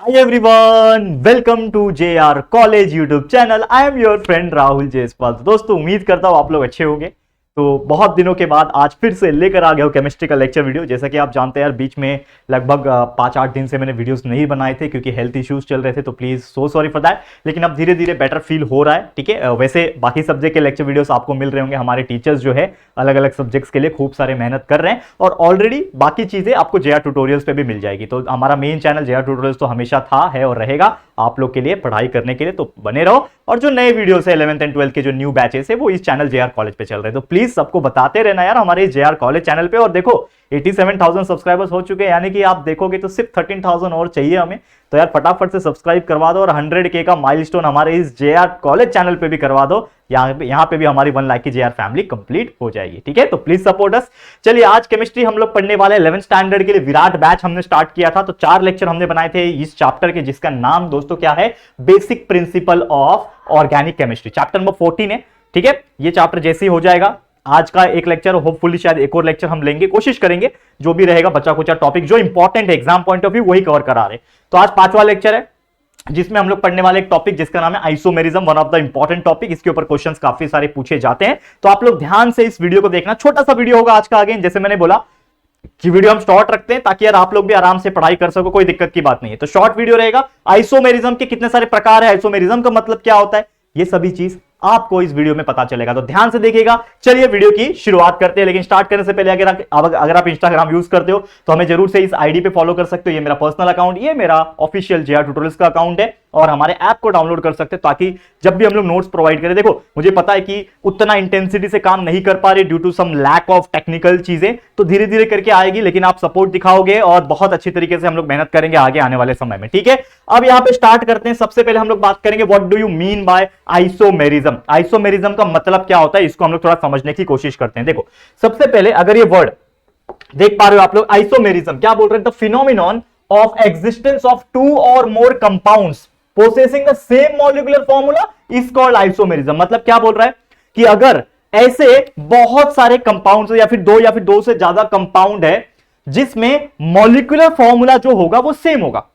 Hi everyone, welcome to JR College YouTube channel. I am your friend Rahul Jaiswal. दोस्तों उम्मीद करता हूँ आप लोग अच्छे होंगे। तो बहुत दिनों के बाद आज फिर से लेकर आ गया हूँ केमिस्ट्री का लेक्चर वीडियो। जैसा कि आप जानते हैं यार, बीच में लगभग 5-8 दिन से मैंने वीडियोस नहीं बनाए थे क्योंकि हेल्थ इश्यूज चल रहे थे, तो please so sorry for that. लेकिन अब धीरे धीरे बेटर फील हो रहा है, ठीक है। वैसे बाकी सब्जेक्ट के लेक्चर वीडियोस आपको मिल रहे होंगे। हमारे टीचर्स जो है अलग अलग सब्जेक्ट्स के लिए खूब सारे मेहनत कर रहे हैं और ऑलरेडी बाकी चीजें आपको जेआर ट्यूटोरियल्स पे भी मिल जाएगी। तो हमारा मेन चैनल जेआर ट्यूटोरियल्स तो हमेशा था, है और रहेगा आप लोग के लिए, पढ़ाई करने के लिए। तो बने रहो। और जो नए वीडियोस है 11th एंड 12th के जो न्यू बैचेस है वो इस चैनल जेआर कॉलेज पे चल रहे हैं, तो प्लीज सबको बताते रहना यार हमारे जेआर कॉलेज चैनल पे। और देखो 87,000 सब्सक्राइबर्स हो चुके हैं, यानी कि आप देखोगे तो सिर्फ 13,000 और चाहिए हमें। तो यार फटाफट से सब्सक्राइब करवा दो और 100K का माइलस्टोन हमारे इस जेआर कॉलेज चैनल पे भी करवा दो। यहाँ पे भी हमारी 1 लाख की जेआर फैमिली कंप्लीट हो जाएगी, ठीक है। तो प्लीज सपोर्ट अस। चलिए आज केमिस्ट्री हम लोग पढ़ने वाले 11th स्टैंडर्ड के लिए विराट बैच हमने स्टार्ट किया था। तो 4 लेक्चर हमने बनाए थे इस चैप्टर के, जिसका नाम दोस्तों क्या है, basic principle of organic chemistry. Chapter number 14 है, ठीक है। ये चैप्टर जैसे ही हो जाएगा आज का एक लेक्चर, होपफुली शायद एक और लेक्चर हम लेंगे, कोशिश करेंगे जो भी रहेगा बचा कुचा टॉपिक जो इंपॉर्टेंट है एग्जाम पॉइंट ऑफ व्यू वही कवर करा रहे। तो आज 5वां लेक्चर है जिसमें हम लोग पढ़ने वाले एक टॉपिक जिसका नाम है isomerism, one of the important topic. इसके ऊपर क्वेश्चंस काफी सारे पूछे जाते हैं, तो आप लोग ध्यान से इस वीडियो को देखना। छोटा सा वीडियो होगा आज का। अगेन जैसे मैंने बोला कि वीडियो हम शॉर्ट रखते हैं ताकि यार आप लोग भी आराम से पढ़ाई कर सको, कोई दिक्कत की बात नहीं है। तो शॉर्ट वीडियो रहेगा। आइसोमेरिज्म के कितने सारे प्रकार है, आइसोमेरिज्म का मतलब क्या होता है, ये सभी चीज आपको इस वीडियो में पता चलेगा, तो ध्यान से देखिएगा। चलिए वीडियो की शुरुआत करते हैं। लेकिन स्टार्ट करने से पहले अगर आप इंस्टाग्राम यूज करते हो तो हमें जरूर से इस आईडी पे फॉलो कर सकते हो। ये मेरा पर्सनल अकाउंट, ये मेरा ऑफिशियल जेआर ट्यूटोरियल्स का अकाउंट है, और हमारे ऐप को डाउनलोड कर सकते हैं ताकि जब भी हम लोग नोट्स प्रोवाइड करें, देखो मुझे पता है कि उतना इंटेंसिटी से काम नहीं कर पा रहे due to some lack of technical चीजें, तो धीरे धीरे करके आएगी, लेकिन आप सपोर्ट दिखाओगे और बहुत अच्छी तरीके से हम लोग मेहनत करेंगे आगे आने वाले समय में, ठीक है। अब यहां पे स्टार्ट करते हैं। सबसे पहले हम लोग बात करेंगे what do you mean bye isomerism. Isomerism का मतलब क्या होता है, इसको हम लोग थोड़ा समझने की कोशिश करते हैं। देखो सबसे पहले अगर ये वर्ड देख पा रहे हो आप लोग, आइसोमेरिज्म क्या बोल रहे हैं, the phenomenon of existence of 2 और more compounds possessing the same molecular formula is called isomerism। मतलब क्या बोल रहा है कि अगर ऐसे बहुत सारे कंपाउंड्स या फिर दो से ज्यादा कंपाउंड है जिसमें मॉलिक्यूलर फॉर्मूला जो होगा वो सेम होगा।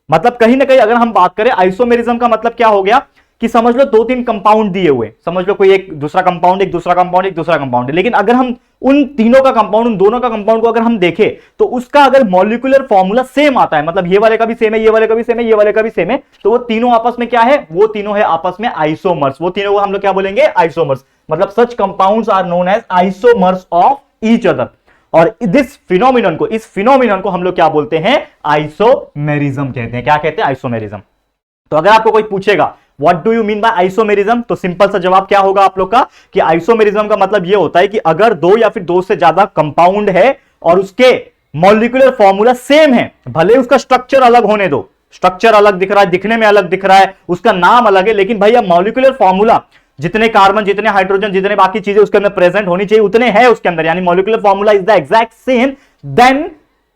मतलब कहीं ना कहीं अगर हम बात करें आइसोमेरिज्म का मतलब क्या हो गया कि समझ लो 2-3 कंपाउंड दिए हुए, समझ लो कोई एक दूसरा कंपाउंड, एक दूसरा कंपाउंड, एक दूसरा कंपाउंड है, लेकिन अगर हम उन तीनों का कंपाउंड, उन दोनों का कंपाउंड को अगर हम देखें तो उसका अगर मॉलिक्यूलर फॉर्मूला सेम आता है, मतलब ये वाले का भी सेम है, ये वाले का भी सेम है, ये वाले का भी सेम है, तो वो तीनों आपस में क्या है, वो तीनों है आपस में आइसोमर्स। वो तीनों को हम लोग क्या बोलेंगे, आइसोमर्स। मतलब such compounds are known as isomers of each other. और इस फिनोमिनन को हम लोग क्या बोलते हैं, आइसोमेरिज्म कहते हैं। क्या कहते हैं, आइसोमेरिज्म। तो अगर आपको कोई पूछेगा what do you mean bye isomerism, तो सिंपल सा जवाब क्या होगा आप लोग का कि आइसोमेरिज्म का मतलब यह होता है कि अगर 2 या फिर 2 से ज्यादा कंपाउंड है और उसके मॉलिक्यूलर फॉर्मूला सेम है, भले उसका स्ट्रक्चर अलग होने दो, स्ट्रक्चर अलग दिख रहा है, दिखने में अलग दिख रहा है, उसका नाम अलग है, लेकिन भैया मॉलिक्यूलर फॉर्मूला जितने कार्बन, जितने हाइड्रोजन, जितने बाकी चीजें उसके अंदर प्रेजेंट होनी चाहिए उतने हैं उसके अंदर, यानी molecular formula is the exact same, then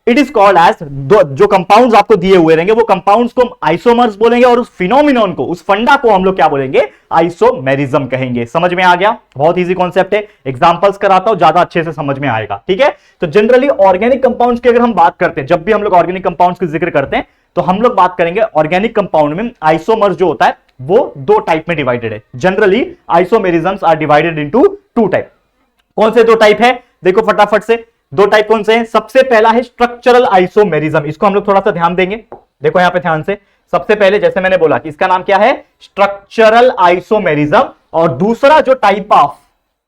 it is called as, जो कंपाउंड्स आपको दिए हुए रहेंगे वो कंपाउंड्स को आइसोमर्स बोलेंगे और उस फिनोमिनन को, उस फंडा को हम लोग क्या बोलेंगे, आइसोमेरिज्म कहेंगे। समझ में आ गया, बहुत इजी कॉन्सेप्ट है, एग्जांपल्स कराता हूं ज्यादा अच्छे से समझ में आएगा, ठीक है। तो जनरली ऑर्गेनिक कंपाउंड्स की अगर हम बात करते हैं, जब भी हम लोग ऑर्गेनिक कंपाउंड्स की जिक्र करते हैं तो हम लोग बात करेंगे ऑर्गेनिक कंपाउंड में आइसोमर्स जो होता है वो 2 टाइप में डिवाइडेड है। Generally isomerisms are divided into 2 type. कौन से 2 टाइप है, देखो फटाफट से 2 टाइप कौन से हैं। सबसे पहला है स्ट्रक्चरल आइसोमेरिज्म, इसको हम लोग थोड़ा सा ध्यान देंगे। देखो यहां पे ध्यान से, सबसे पहले जैसे मैंने बोला कि इसका नाम क्या है, स्ट्रक्चरल आइसोमेरिज्म। और दूसरा जो टाइप ऑफ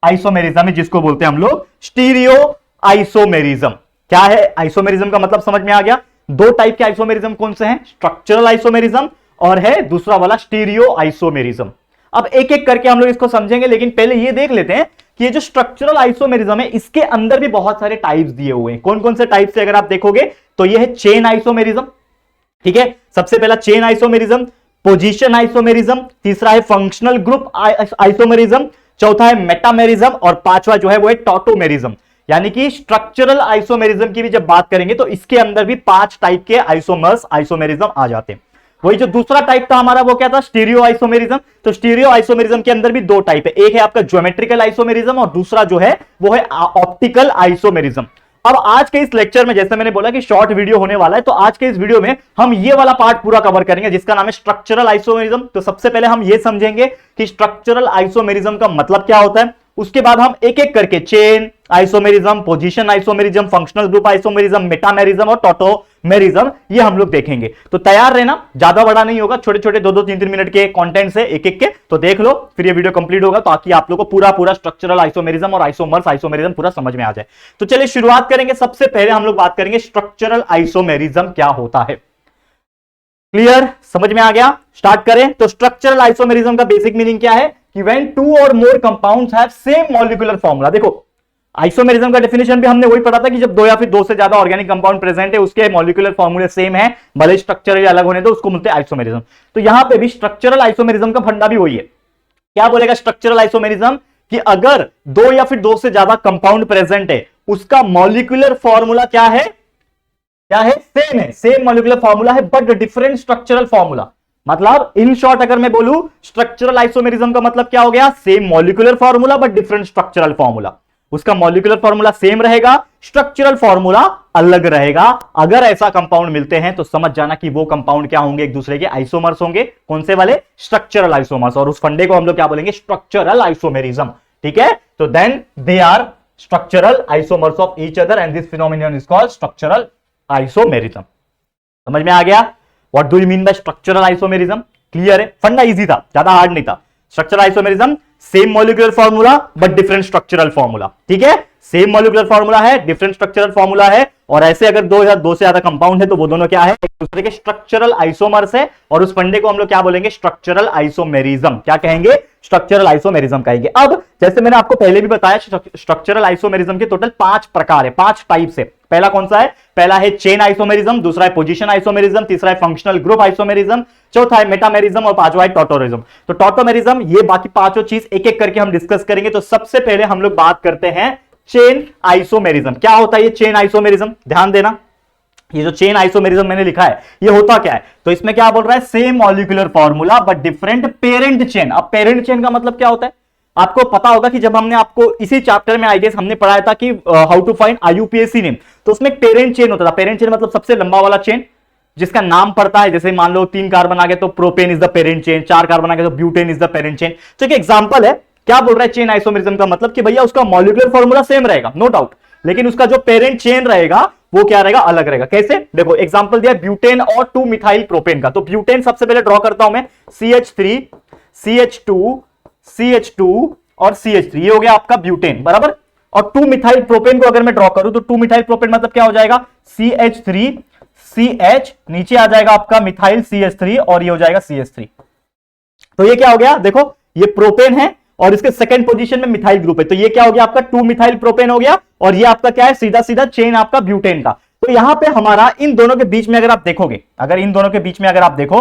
आइसोमेरिज्म है जिसको बोलते हैं हम लोग स्टीरियो आइसोमेरिज्म। क्या है आइसोमेरिज्म का मतलब समझ में आ गया। 2 टाइप के आइसोमेरिज्म कौन से हैं, स्ट्रक्चरल आइसोमेरिज्म और है दूसरा वाला स्टीरियो आइसोमेरिज्म। अब एक एक करके हम लोग इसको समझेंगे, लेकिन पहले ये देख लेते हैं कि ये जो स्ट्रक्चरल आइसोमेरिज्म है इसके अंदर भी बहुत सारे टाइप्स दिए हुए हैं। कौन कौन से टाइप्स है अगर आप देखोगे तो ये है चेन आइसोमेरिज्म, ठीक है। सबसे पहला चेन आइसोमेरिज्म, पोजीशन आइसोमेरिज्म, तीसरा है फंक्शनल ग्रुप आइसोमेरिज्म, चौथा है मेटामेरिज्म और 5वां जो है वो है टॉटोमेरिज्म। यानी कि स्ट्रक्चरल आइसोमेरिज्म की भी जब बात करेंगे तो इसके अंदर भी 5 टाइप के आइसोमेरिज्म आ जाते हैं। वही जो दूसरा टाइप था हमारा वो क्या था, स्टीरियो आइसोमेरिज्म। तो स्टीरियो आइसोमेरिज्म के अंदर भी 2 टाइप है, एक है आपका ज्योमेट्रिकल आइसोमेरिज्म और दूसरा जो है वो है ऑप्टिकल आइसोमेरिज्म। अब आज के इस लेक्चर में जैसे मैंने बोला कि शॉर्ट वीडियो होने वाला है, तो आज के इस वीडियो में हम ये वाला पार्ट पूरा कवर करेंगे जिसका नाम है स्ट्रक्चरल आइसोमेरिज्म। तो सबसे पहले हम ये समझेंगे कि स्ट्रक्चरल आइसोमेरिज्म का मतलब क्या होता है, उसके बाद हम एक एक करके chain isomerism, position isomerism, functional group isomerism, metamerism और टॉटोमेरिज्म ये हम लोग देखेंगे। तो तैयार रहना, ज्यादा बड़ा नहीं होगा, छोटे छोटे 2-2, 3-3 मिनट के कंटेंट से एक एक के, तो देख लो, फिर ये वीडियो कंप्लीट होगा ताकि आप लोग को पूरा स्ट्रक्चरल आइसोमेरिज्म और आइसोमर्स आइसोमेरिज्म पूरा समझ में आ जाए। तो चलिए शुरुआत करेंगे। सबसे पहले हम लोग बात करेंगे स्ट्रक्चरल आइसोमेरिज्म क्या होता है। क्लियर, समझ में आ गया? स्टार्ट करें। तो स्ट्रक्चरल आइसोमेरिज्म का बेसिक मीनिंग क्या है कि व्हेन टू और more compounds have same molecular formula. देखो आइसोमेरिज्म का डेफिनेशन भी हमने वही पढ़ा था कि जब दो या फिर दो से ज्यादा ऑर्गेनिक कंपाउंड प्रेजेंट है, उसके मॉलिक्यूलर फॉर्मूले सेम है, भले स्ट्रक्चर अलग होने दो, उसको बोलते हैं आइसोमेरिज्म। तो यहां पे भी स्ट्रक्चरल आइसोमेरिज्म का फंडा भी वही है। क्या बोलेगा स्ट्रक्चरल आइसोमेरिज्म कि अगर दो या फिर दो से ज्यादा कंपाउंड प्रेजेंट है, उसका मॉलिक्यूलर फॉर्मूला क्या है, सेम है, सेम मॉलिक्यूलर फॉर्मूला है बट डिफरेंट स्ट्रक्चरल फॉर्मूला। मतलब इन शॉर्ट अगर मैं बोलूं स्ट्रक्चरल आइसोमेरिज्म का मतलब क्या हो गया, same molecular formula but different structural formula. उसका मॉलिक्यूलर फॉर्मूला सेम रहेगा, स्ट्रक्चरल फॉर्मूला अलग रहेगा। अगर ऐसा कंपाउंड मिलते हैं तो समझ जाना कि वो कंपाउंड क्या होंगे, एक दूसरे के आइसोमर्स होंगे। कौन से वाले? Structural isomers. और उस फंडे को हम लोग क्या बोलेंगे, स्ट्रक्चरल आइसोमेरिज्म। ठीक है, तो then they are structural isomers of each other and this phenomenon is called structural isomerism. समझ में आ गया? What do you mean by structural isomerism? Clear है, फंडा इजी था, ज्यादा हार्ड नहीं था। Structural isomerism same molecular formula but different structural formula. ठीक है, सेम मॉलिक्यूलर फॉर्मूला है, डिफरेंट स्ट्रक्चरल फॉर्मूला है, और ऐसे अगर दो या दो से ज्यादा कंपाउंड है तो वो दोनों क्या है, एक दूसरे के स्ट्रक्चरल आइसोमर्स है, और उस फंडे को हम लोग क्या बोलेंगे, स्ट्रक्चरल आइसोमेरिज्म। क्या कहेंगे? स्ट्रक्चरल आइसोमेरिज्म कहेंगे। अब जैसे मैंने आपको पहले भी बताया, स्ट्रक्चरल आइसोमेरिज्म के टोटल 5 प्रकार है, 5 टाइप्स है। पहला कौन सा है? पहला है चेन आइसोमेरिज्म, दूसरा है पोजीशन आइसोमेरिज्म, तीसरा है फंक्शनल ग्रुप आइसोमेरिज्म, चौथा है मेटामेरिज्म और पांचवा है टॉटोमेरिज्म। तो टॉटोमेरिज्म, ये बाकी पांचों चीज एक एक करके हम डिस्कस करेंगे। तो सबसे पहले हम लोग बात करते हैं चेन आइसोमेरिज्म। क्या होता है ये चेन आइसोमेरिज्म? ध्यान देना, ये जो चेन आइसोमेरिज्म मैंने लिखा है ये होता क्या है, तो इसमें क्या बोल रहा है, same molecular formula but different parent chain. अब पेरेंट चेन का मतलब क्या होता है, आपको पता होगा कि जब हमने आपको इसी चैप्टर में आई गेस हमने पढ़ाया था कि how to find IUPAC name, तो उसमें पेरेंट चेन होता था। पेरेंट चेन मतलब सबसे लंबा वाला चेन जिसका नाम पड़ता है। जैसे मान लो 3 कार्बन आ गए तो propane is the parent chain, 4 carbon आ गए तो butane is the parent chain. तो एक एग्जांपल है। क्या बोल रहा है चेन आइसोमेरिज्म का मतलब कि भैया उसका मॉलिक्यूलर फॉर्मूला सेम रहेगा, नो डाउट, लेकिन उसका जो पेरेंट चेन रहेगा वो क्या रहेगा, अलग रहेगा। कैसे? देखो एग्जांपल दिया ब्यूटेन और 2 मिथाइल प्रोपेन का। तो ब्यूटेन सबसे पहले ड्रॉ करता हूं मैं, CH3 CH2 CH2 और CH3, ये हो गया आपका ब्यूटेन, बराबर। और 2 मिथाइल प्रोपेन को अगर मैं ड्रॉ करूं तो 2 मिथाइल प्रोपेन मतलब क्या हो जाएगा, CH3 CH, नीचे आ जाएगा आपका मिथाइल CH3 और ये हो जाएगा CH3। तो ये क्या हो गया, देखो ये प्रोपेन है और इसके सेकंड पोजीशन में मिथाइल ग्रुप है, तो ये क्या हो गया आपका 2 मिथाइल प्रोपेन हो गया, और ये आपका क्या है, सीधा सीधा चेन आपका ब्यूटेन का। तो यहां पे हमारा इन दोनों के बीच में अगर आप देखोगे, अगर इन दोनों के बीच में अगर आप देखो,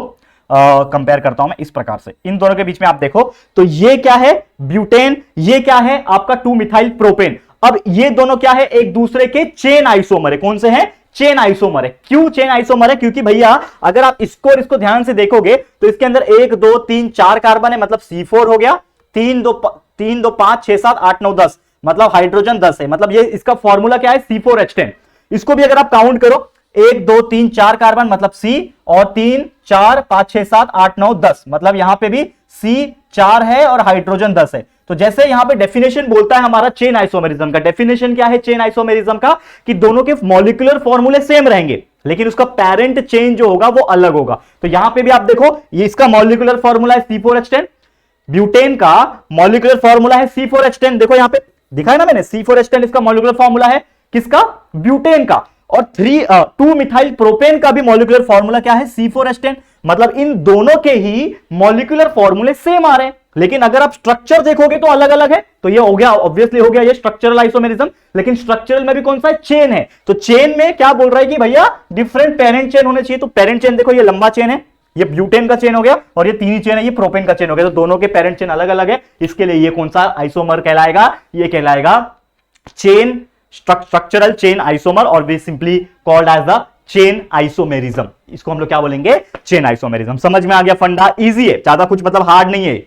कंपेयर करता हूं मैं इस प्रकार से, इन दोनों के बीच में आप देखो तो ये क्या है ब्यूटेन, ये क्या है आपका 2 मिथाइल प्रोपेन। अब ये दोनों क्या है, एक दूसरे के चेन आइसोमर है। कौन से हैं? चेन आइसोमर है। क्यों चेन आइसोमर है? क्योंकि भैया अगर आप इसको और इसको ध्यान से देखोगे तो इसके अंदर 1 2 3 4 कार्बन है, मतलब C4 हो गया, 3 2 5 6 7 8 9 10, मतलब हाइड्रोजन 10 है, मतलब ये इसका फॉर्मूला क्या है, C4H10। इसको भी अगर आप काउंट करो 1 2 3 4 कार्बन मतलब C, और 3 4 5 6 7 8 9 10, मतलब यहां पे भी C 4 है और हाइड्रोजन 10 है। तो जैसे यहां पे डेफिनेशन बोलता है हमारा चेन आइसोमेरिज्म का, डेफिनेशन क्या है चेन आइसोमेरिज्म का, कि दोनों के मॉलिक्यूलर फॉर्मूले सेम रहेंगे लेकिन उसका पेरेंट चेन जो होगा वो अलग होगा। तो यहां पे भी आप देखो ये इसका मॉलिक्यूलर फॉर्मूला है C4H10, ब्यूटेन का मॉलिक्यूलर फॉर्मूला है C4H10। देखो यहां पे दिखा है ना मैंने, C4H10 इसका मॉलिक्यूलर फॉर्मूला है किसका, ब्यूटेन का। और 2 मिथाइल प्रोपेन का भी मॉलिक्यूलर फॉर्मूला क्या है, C4H10। मतलब इन दोनों के ही मॉलिक्यूलर फॉर्मूले सेम आ रहे हैं, लेकिन अगर आप स्ट्रक्चर देखोगे तो अलग अलग है। तो ये हो गया, ऑब्वियसली हो गया ये स्ट्रक्चरल आइसोमेरिज्म। लेकिन स्ट्रक्चरल में भी कौन सा है, चेन है। तो चेन में क्या बोल रहा है कि भैया डिफरेंट पेरेंट चेन होने चाहिए। तो पेरेंट चेन देखो ये लंबा चेन है, ये ब्यूटेन का चेन हो गया, और ये 3 ही चेन है, ये प्रोपेन का चेन हो गया। तो दोनों के पेरेंट चेन अलग अलग है, इसके लिए ये कौन सा आइसोमर कहलाएगा, ये कहलाएगा चेन, स्ट्रक्चरल चेन आइसोमर, और we simply called as the chain isomerism. इसको हम लोग क्या बोलेंगे, चेन आइसोमेरिज्म। समझ में आ गया, फंडा इजी है, ज्यादा कुछ मतलब हार्ड नहीं है,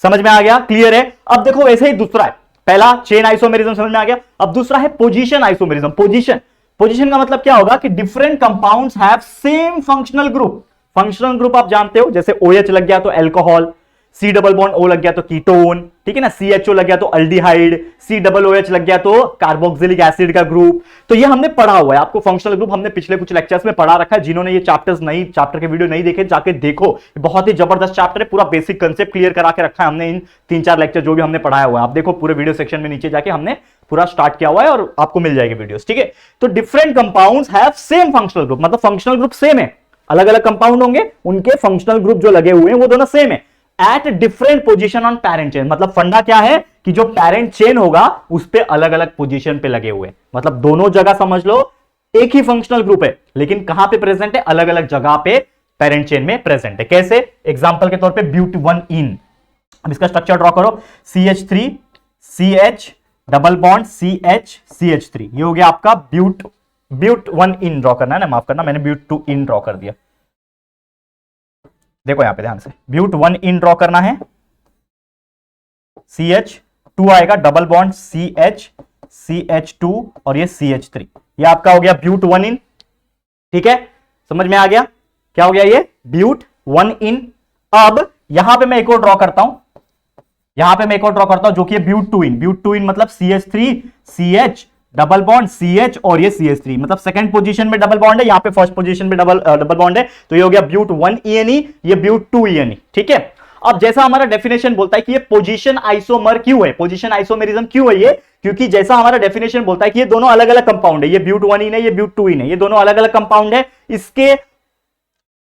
समझ में आ गया, क्लियर है। अब देखो वैसे ही दूसरा है, पहला चेन आइसोमेरिज्म समझ में आ गया। अब दूसरा है पोजीशन आइसोमेरिज्म। पोजीशन का मतलब क्या होगा कि different compounds have same functional group. Functional group आप जानते हो, जैसे OH लग गया तो alcohol, C double bond O लग गया तो कीटोन, ठीक है ना, CHO लग गया तो अल्डिहाइड, C डबल OH लग गया तो कार्बोक्सिलिक एसिड का ग्रुप। तो ये हमने पढ़ा हुआ है, आपको फंक्शनल ग्रुप हमने पिछले कुछ लेक्चर्स में पढ़ा रखा है। जिन्होंने ये चैप्टर के वीडियो नहीं देखे जाके देखो, बहुत ही जबरदस्त चैप्टर है, पूरा बेसिक कंसेप्ट क्लियर करा के रखा है हमने इन 3-4 लेक्चर जो भी हमने पढ़ाया हुआ है। आप देखो पूरे वीडियो सेक्शन में नीचे जाके हमने पूरा स्टार्ट किया हुआ है और आपको मिल जाएगी वीडियोस, ठीक है। तो different compounds have same functional group, मतलब फंक्शनल ग्रुप सेम है, अलग अलग कंपाउंड होंगे, उनके फंक्शनल ग्रुप जो लगे हुए हैं वो दोनों सेम है at different position on parent chain. मतलब फंडा क्या है कि जो पैरेंट चेन होगा उस पे अलग अलग पोजीशन पे लगे हुए, मतलब दोनों जगह समझ लो एक ही फंक्शनल ग्रुप है, लेकिन कहां पे प्रेजेंट है, अलग अलग जगह पे पैरेंट चेन में प्रेजेंट है। कैसे? एग्जांपल के तौर पे ब्यूट1इन। अब इसका स्ट्रक्चर ड्रॉ करो, CH3 CH double bond CH CH3, ये हो गया आपका ब्यूट1इन ड्रॉ करना है ना, माफ करना मैंने ब्यूट2इन ड्रॉ कर दिया। देखो यहां पे ध्यान से, ब्यूट1इन ड्रॉ करना है, CH2 आएगा, डबल बॉन्ड CH CH2 और ये CH3, ये आपका हो गया ब्यूट1इन, ठीक है, समझ में आ गया क्या हो गया ये ब्यूट1इन। अब यहां पे मैं एक और ड्रॉ करता हूं, जो कि ब्यूट2इन मतलब CH3 CH double bond CH और ये CH3, मतलब सेकंड पोजीशन में डबल बॉन्ड है, यहां पे फर्स्ट पोजीशन में डबल बॉन्ड है, तो ये हो गया ब्यूट1ENE, ये ब्यूट2ENE, ठीक है। अब जैसा हमारा डेफिनेशन बोलता है कि ये पोजीशन आइसोमर क्यों है, पोजीशन आइसोमेरिज्म क्यों है ये, क्योंकि जैसा हमारा डेफिनेशन बोलता है कि ये दोनों अलग अलग कंपाउंड है, ये ब्यूट1इन है, ये ब्यूट2इन है, ये दोनों अलग अलग कंपाउंड है, इसके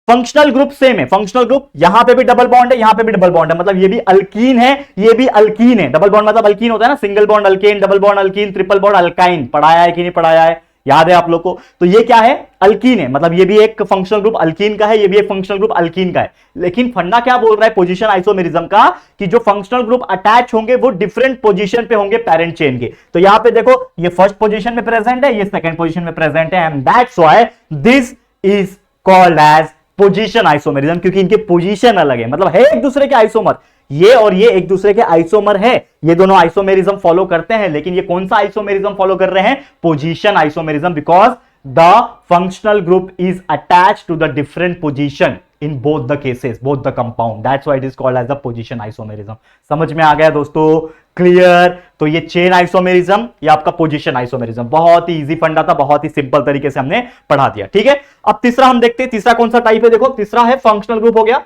फंक्शनल ग्रुप सेम है। फंक्शनल ग्रुप यहां पे भी डबल बॉन्ड है, यहां पे भी डबल बॉन्ड है, मतलब ये भी अल्कीन है, ये भी अल्कीन है। डबल बॉन्ड मतलब अल्कीन होता है ना, single bond alkane, double bond alkyne, triple bond alkyne, पढ़ाया है कि नहीं पढ़ाया है, याद है आप लोग को। तो ये क्या है, अल्कीन है, मतलब ये भी एक फंक्शनल ग्रुप अल्कीन का है, ये भी एक फंक्शनल ग्रुप अल्कीन का है। लेकिन फंडा क्या बोल रहा है पोजीशन आइसोमेरिज्म का, कि जो फंक्शनल ग्रुप अटैच होंगे वो डिफरेंट पोजीशन पे होंगे पैरेंट चेन के। तो यहां पे देखो ये फर्स्ट पोजीशन में प्रेजेंट है, ये सेकंड पोजीशन में प्रेजेंट है, and that's why this is called as position isomerism, क्योंकि इनके पोजीशन अलग है, मतलब है एक दूसरे के आइसोमर, ये और ये एक दूसरे के आइसोमर है, ये दोनों आइसोमेरिज्म फॉलो करते हैं, लेकिन ये कौन सा आइसोमेरिज्म फॉलो कर रहे हैं, position isomerism, because the functional group is attached to the different position in both the cases, both the compound, that's why it is called as the position isomerism. समझ में आ गया दोस्तों, क्लियर। तो ये चेन आइसोमेरिज्म, ये आपका position isomerism, बहुत ही इजी फंडा था, बहुत ही सिंपल तरीके से हमने पढ़ा दिया, ठीक है। अब तीसरा हम देखते हैं, तीसरा कौन सा टाइप है, देखो तीसरा है फंक्शनल ग्रुप हो गया,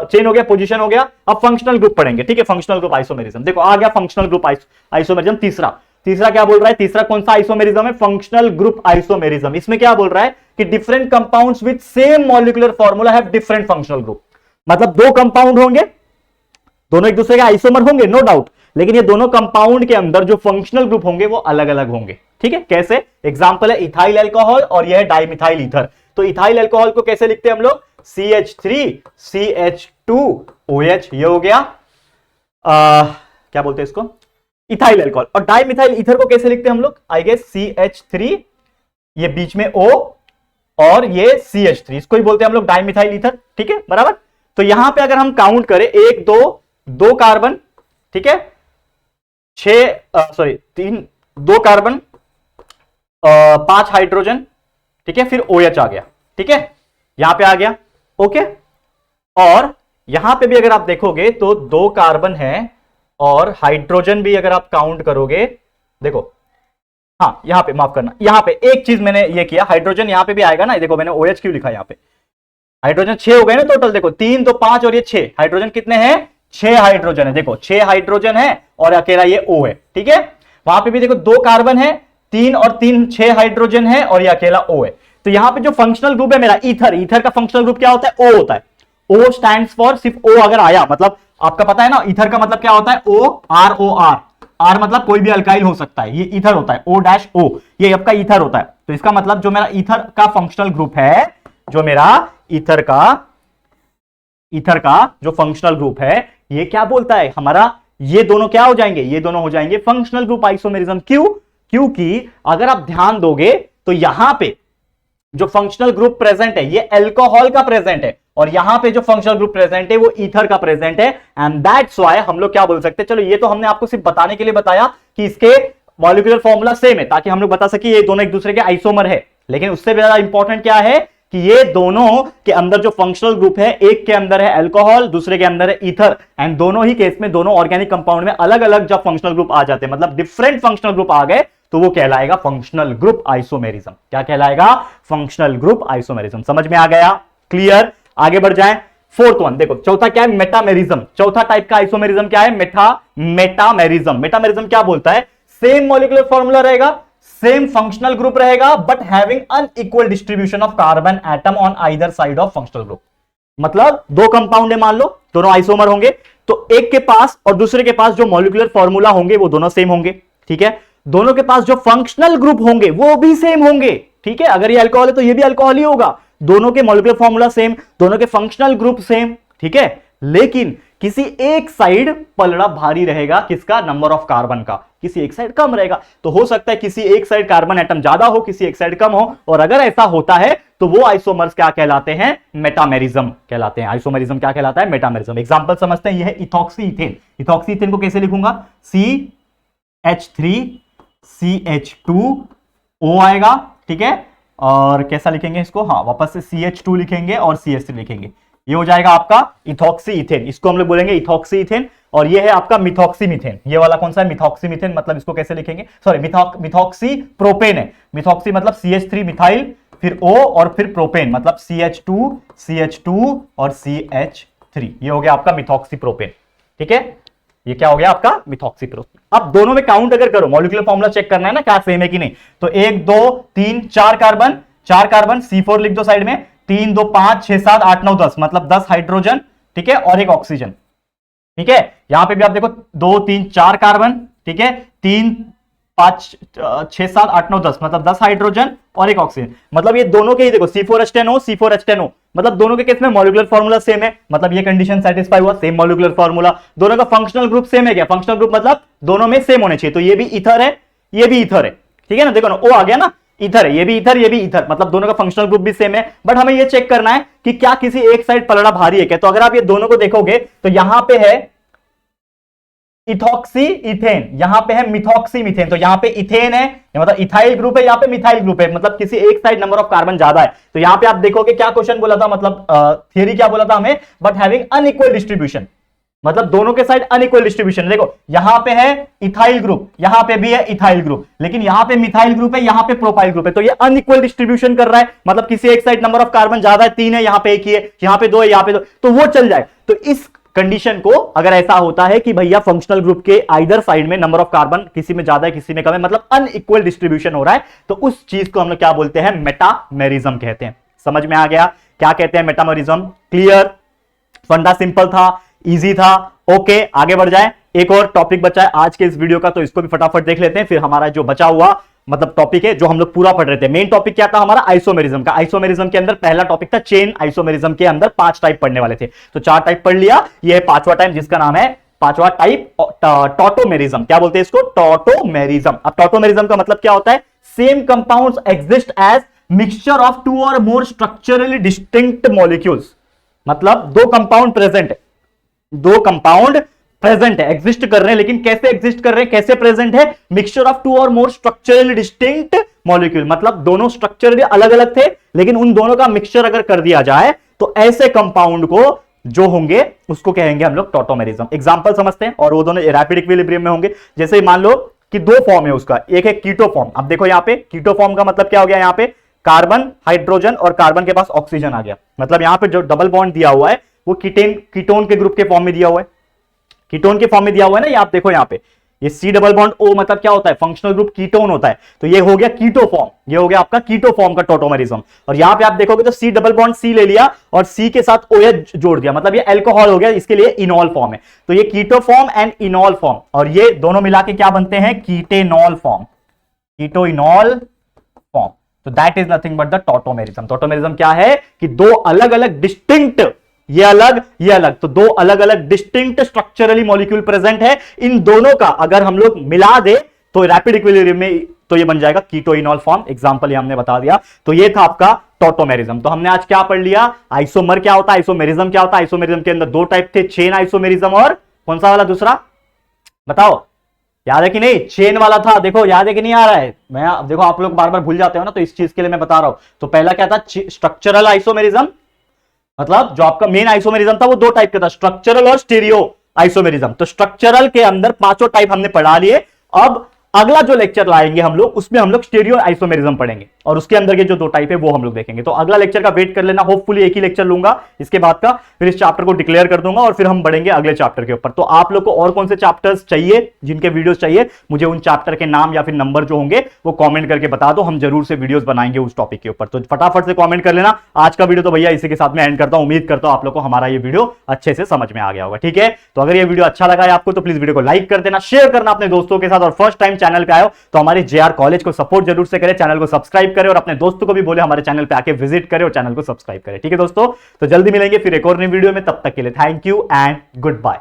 चेन हो गया, पोजीशन हो गया, अब फंक्शनल ग्रुप पढ़ेंगे, ठीक है। फंक्शनल ग्रुप आइसोमेरिज्म, देखो आ गया फंक्शनल ग्रुप आइसोमेरिज्म। तीसरा क्या बोल रहा है, तीसरा कौन सा आइसोमेरिज्म है, फंक्शनल ग्रुप आइसोमेरिज्म। इसमें क्या बोल रहा है कि different compounds with same molecular formula have different functional group, मतलब दो कंपाउंड होंगे, दोनों एक दूसरे के आइसोमर होंगे नो डाउट, लेकिन ये दोनों कंपाउंड के अंदर जो फंक्शनल ग्रुप होंगे वो अलग अलग होंगे, ठीक है। कैसे? एग्जांपल है इथाइल अल्कोहल और यह है डाइमिथाइल ईथर। तो इथाइल अल्कोहल को कैसे लिखते हैं हम लोग, CH3 CH2OH, ये हो गया क्या बोलते हैं इसको, इथाइल अल्कोहल। और डाइमिथाइल ईथर को कैसे लिखते हैं हम लोग, आई गेस CH3, ये बीच में O और ये CH3, इसको ही बोलते हैं हम लोग डाइमिथाइल ईथर, ठीक है, बराबर। तो यहां पे अगर हम काउंट करें 1 2 कार्बन, ठीक है, 2 कार्बन, 5 हाइड्रोजन, ठीक है, फिर OH आ गया, ठीक है, यहां पे आ गया, ओके। और यहां पे भी अगर आप देखोगे तो 2 कार्बन है और हाइड्रोजन भी अगर आप काउंट करोगे, देखो हाँ यहां पे माफ करना, यहां पे एक चीज मैंने ये किया, हाइड्रोजन यहां पे भी आएगा ना, देखो मैंने OH क्यों लिखा यहां पे, हाइड्रोजन 6 हो गए ना टोटल, देखो 3 2 5 और ये 6 हाइड्रोजन, कितने हैं 6 हाइड्रोजन है, देखो 6 हाइड्रोजन है और अकेला ये O है, ठीक है। वहां पे भी देखो 2 कार्बन है, 3 और 3 6 हाइड्रोजन है और ये अकेला O है। तो यहां पे जो फंक्शनल ग्रुप है मेरा ईथर का फंक्शनल ग्रुप क्या होता है, O होता है। O स्टैंड्स फॉर, सिर्फ O अगर आया, मतलब आपका पता है ना ईथर का मतलब क्या होता है, OROR, R मतलब कोई भी अल्काइल हो सकता है, ये ईथर होता है, O-O, ये आपका ईथर होता है। तो इसका मतलब जो मेरा ईथर का फंक्शनल ग्रुप है, जो मेरा ईथर का जो फंक्शनल ग्रुप है, ये क्या बोलता है हमारा, ये दोनों क्या हो जाएंगे, ये दोनों हो जाएंगे फंक्शनल ग्रुप आइसोमेरिज्म। क्यों? क्योंकि अगर आप ध्यान दोगे तो यहां पे जो फंक्शनल ग्रुप प्रेजेंट है ये अल्कोहल का प्रेजेंट है, और यहां पे जो फंक्शनल ग्रुप प्रेजेंट है वो ईथर का प्रेजेंट है, एंड दैट्स व्हाई हम लोग क्या बोल सकते हैं, चलो ये तो हमने आपको सिर्फ बताने के लिए बताया कि इसके मॉलिक्यूलर फॉर्मूला सेम है, ताकि हम लोग बता सके ये दोनों एक दूसरे के आइसोमर है। लेकिन उससे ज्यादा इंपॉर्टेंट क्या है कि ये दोनों के अंदर जो फंक्शनल ग्रुप है, एक के अंदर है अल्कोहल, दूसरे के अंदर है ईथर, एंड दोनों ही केस में दोनों ऑर्गेनिक कंपाउंड में अलग अलग जब फंक्शनल ग्रुप आ जाते हैं, मतलब डिफरेंट फंक्शनल ग्रुप आ गए, तो वो कहलाएगा फंक्शनल ग्रुप आइसोमेरिज्म। क्या कहलाएगा? Functional group isomerism. समझ में आ गया? क्लियर? आगे बढ़ जाएं। फोर्थ वन देखो, चौथा क्या है? मेटामेरिज्म। चौथा टाइप का आइसोमेरिज्म क्या है? मेटामेरिज्म। मेटामेरिज्म क्या बोलता है? सेम मॉलिक्यूलर फॉर्मूला रहेगा, सेम फंक्शनल ग्रुप रहेगा, but having unequal distribution of carbon atom on either side of functional group. मतलब दो कंपाउंड है, मान लो दोनों आइसोमर होंगे, तो एक के पास और दूसरे के पास जो मॉलिक्यूलर फॉर्मूला होंगे वो दोनों सेम होंगे, ठीक है। दोनों के पास जो फंक्शनल ग्रुप होंगे वो भी सेम होंगे, ठीक है। अगर ये अल्कोहल है तो ये भी अल्कोहल ही होगा, दोनों के मॉलिक्यूलर फॉर्मूला सेम, दोनों के फंक्शनल ग्रुप सेम, ठीक है। लेकिन किसी एक साइड पलड़ा भारी रहेगा, किसका? नंबर ऑफ कार्बन का। किसी एक साइड कम रहेगा, तो हो सकता है किसी एक साइड कार्बन एटम ज्यादा हो, किसी एक साइड कम हो, और अगर ऐसा होता है तो वो आइसोमर्स क्या कहलाते हैं? मेटामेरिज्म कहलाते हैं। आइसोमेरिज्म क्या कहलाता है? मेटामेरिज्म। एग्जांपल समझते हैं, यह है इथॉक्सी इथेन। इथॉक्सी इथेन को कैसे लिखूंगा? CH3CH2O आएगा, ठीक है। और कैसा लिखेंगे इसको? हाँ, वापस से CH2 लिखेंगे और CH3 लिखेंगे, ये हो जाएगा आपका इथॉक्सी इथेन। इसको हम लोग बोलेंगे इथॉक्सी इथेन। और ये है आपका मिथॉक्सी मीथेन। ये वाला कौन सा है? Methoxy methane. मतलब इसको कैसे लिखेंगे? सॉरी, मिथॉक्सी प्रोपेन है। मिथॉक्सी मतलब CH3 मिथाइल, फिर O और फिर प्रोपेन, मतलब CH2 और CH3। ये हो गया आपका मिथॉक्सी प्रोपेन, ठीक है। ये क्या हो गया आपका? Methoxy propane. अब दोनों में काउंट अगर करो, मॉलिक्यूलर फॉर्मूला चेक करना है ना, क्या सेम है कि नहीं, तो 1 2 3 4 कार्बन, 4 कार्बन, C4 लिख दो साइड में, 3 2 5 6 7 8 9 10, मतलब 10 हाइड्रोजन, ठीक है, और एक ऑक्सीजन, ठीक है। यहां पे भी आप देखो 2 3 4 कार्बन, ठीक है, 3 5 6 7 8 9 10, मतलब 10 हाइड्रोजन और एक ऑक्सीजन। मतलब ये दोनों के ही देखो C4H10O C4H10O, मतलब दोनों के केस में मॉलिक्यूलर फॉर्मूला सेम है, मतलब ये कंडीशन सेटिस्फाई हुआ, सेम मॉलिक्यूलर फॉर्मूला। दोनों का फंक्शनल ग्रुप सेम है क्या? फंक्शनल ग्रुप मतलब दोनों में सेम होने चाहिए, तो ये भी ईथर है, ये भी ईथर है, ठीक है ना। देखो ना, O आ गया ना, ईथर है, ये भी ईथर, ये भी ईथर, मतलब दोनों का फंक्शनल ग्रुप भी सेम है। बट हमें ये चेक करना है कि क्या किसी एक साइड पलड़ा भारी है क्या। तो अगर आप ये दोनों को देखोगे तो यहां पे है इथॉक्सी इथेन, यहां पे है मिथॉक्सी मीथेन, तो यहां पे इथेन है, मतलब इथाइल ग्रुप है, यहां पे मिथाइल ग्रुप है, मतलब किसी एक साइड नंबर ऑफ कार्बन ज्यादा है। तो यहां पे आप देखोगे क्या क्वेश्चन बोला था, मतलब थियरी क्या बोला था हमें? बट हैविंग अनइक्वल डिस्ट्रीब्यूशन, मतलब दोनों के साइड अनइक्वल डिस्ट्रीब्यूशन। देखो यहां पे है इथाइल ग्रुप, यहां पे भी है इथाइल ग्रुप, लेकिन यहां पे मिथाइल ग्रुप है, यहां पे प्रोपाइल ग्रुप है, तो ये अनइक्वल डिस्ट्रीब्यूशन कर रहा है, मतलब किसी एक साइड नंबर ऑफ कार्बन ज्यादा है, 3 है, यहां पे 1 ही है, यहां पे 2 है, यहां पे 2, तो वो चल जाए। तो इस कंडीशन को अगर ऐसा होता है कि भैया फंक्शनल ग्रुप के आइदर साइड में नंबर ऑफ कार्बन किसी में ज्यादा है किसी में कम है, मतलब अनइक्वल डिस्ट्रीब्यूशन हो रहा है, तो उस चीज को हम लोग क्या बोलते हैं? मेटामेरिज्म कहते हैं। समझ में आ गया क्या कहते हैं मेटामेरिज्म? क्लियर? फंडा सिंपल था, इजी था, ओके। आगे बढ़ जाए, एक और टॉपिक बचा है आज के इस वीडियो का, तो इसको भी फटाफट देख लेते हैं, फिर हमारा जो बचा हुआ मतलब टॉपिक है जो हम लोग पूरा पढ़ रहे थे। मेन टॉपिक क्या था हमारा? आइसोमेरिज्म का। आइसोमेरिज्म के अंदर पहला टॉपिक था चेन आइसोमेरिज्म के अंदर 5 टाइप पढ़ने वाले थे, तो 4 टाइप पढ़ लिया, ये है 5वां टाइप जिसका नाम है 5वां टाइप टॉटोमेरिज्म। क्या बोलते हैं इसको? टॉटोमेरिज्म। अब टॉटोमेरिज्म का मतलब क्या होता है? Same compounds exist as mixture of 2 और मोर स्ट्रक्चरली डिस्टिंक्ट मॉलिक्यूल्स, मतलब दो कंपाउंड प्रेजेंट है, दो कंपाउंड प्रेजेंट है, एग्जिस्ट कर रहे हैं, लेकिन कैसे एग्जिस्ट कर रहे हैं, कैसे प्रेजेंट है? मिक्सचर ऑफ 2 और मोर स्ट्रक्चरली डिस्टिंक्ट मॉलिक्यूल, मतलब दोनों स्ट्रक्चरली अलग अलग थे, लेकिन उन दोनों का मिक्सचर अगर कर दिया जाए तो ऐसे कंपाउंड को जो होंगे उसको कहेंगे हम लोग टॉटोमेरिज्म। एग्जांपल समझते हैं, और वो दोनों रैपिड इक्विलिब्रियम में होंगे। जैसे मान लो कि 2 फॉर्म है उसका, एक है कीटो फॉर्म। अब देखो यहां पे कीटो फॉर्म का मतलब क्या हो गया? यहां पे कार्बन, हाइड्रोजन और कार्बन के पास ऑक्सीजन आ गया, मतलब यहां पे जो डबल बॉन्ड दिया हुआ है वो कीटोन के ग्रुप के फॉर्म में दिया हुआ है, कीटोन के फॉर्म में दिया हुआ है ना। ये आप देखो यहां पे ये C डबल बॉन्ड O मतलब क्या होता है? फंक्शनल ग्रुप कीटोन होता है, तो ये हो गया कीटो फॉर्म, ये हो गया आपका कीटो फॉर्म का टॉटोमेरिज्म। और यहां पे आप देखोगे तो C डबल बॉन्ड C ले लिया और C के साथ OH जोड़ दिया, मतलब ये अल्कोहल हो गया, इसके लिए इनॉल फॉर्म है। तो ये keto form and enol form, और ये दोनों मिला के क्या बनते हैं? Ketenol form, ketoenol form. तो that is nothing but the tautomerism. Tautomerism क्या है कि दो अलग अलग डिस्टिंक्ट, ये अलग ये अलग, तो दो अलग अलग डिस्टिंक्ट स्ट्रक्चरली मॉलिक्यूल प्रेजेंट है, इन दोनों का अगर हम लोग मिला दे तो रैपिड इक्विलिब्रियम में तो ये बन जाएगा कीटोइनॉल फॉर्म, एग्जांपल ये हमने बता दिया। तो ये था आपका टॉटोमेरिज्म। तो हमने आज क्या पढ़ लिया, आइसोमर क्या होता है, आइसोमेरिज्म क्या होता है। आइसोमेरिज्म के अंदर दो टाइप थे, चेन आइसोमेरिज्म और कौन सा वाला दूसरा, बताओ, याद है कि नहीं, चेन वाला था। देखो याद है कि नहीं आ रहा है, मैं देखो आप लोग बार बार भूल जाते हो ना, तो इस चीज के लिए मैं बता रहा हूं। तो पहला क्या था, स्ट्रक्चरल आइसोमेरिज्म, मतलब जो आपका मेन आइसोमेरिज्म था वो दो टाइप का था, स्ट्रक्चरल और स्टीरियो आइसोमेरिज्म। तो स्ट्रक्चरल के अंदर पांचों टाइप हमने पढ़ा लिए। अब अगला जो लेक्चर लाएंगे हम लोग, उसमें हम लोग स्टीरियो आइसोमेरिज्म पढ़ेंगे और उसके अंदर के जो दो टाइप है वो हम लोग देखेंगे। तो अगला लेक्चर का वेट कर लेना, होपफुली एक ही लेक्चर लूंगा इसके बाद का, फिर इस चैप्टर को डिक्लेयर कर दूंगा और फिर हम बढ़ेंगे अगले चैप्टर के ऊपर। तो आप लोग को और कौन से चैप्टर्स चाहिए, जिनके वीडियोस चाहिए, मुझे उन चैप्टर के नाम या फिर नंबर जो होंगे वो कमेंट करके बता दो, हम जरूर से वीडियोस बनाएंगे उस टॉपिक के ऊपर। तो फटाफट से कमेंट कर लेना। आज का वीडियो तो भैया इसी के साथ में एंड करता हूं। उम्मीद करता हूं आप लोग को हमारा ये वीडियो अच्छे से समझ में आ गया होगा, ठीक है। तो अगर ये वीडियो अच्छा लगा है आपको तो प्लीज वीडियो को लाइक कर देना, शेयर करना अपने दोस्तों के साथ, और फर्स्ट टाइम चैनल पे आए हो तो हमारे जेआर कॉलेज को सपोर्ट जरूर से करें, चैनल को सब्सक्राइब करें और अपने दोस्तों को भी बोले हमारे चैनल पे आके विजिट करें और चैनल को सब्सक्राइब करें, ठीक है दोस्तों। तो जल्दी मिलेंगे फिर एक और नई वीडियो में, तब तक के लिए thank you and good bye.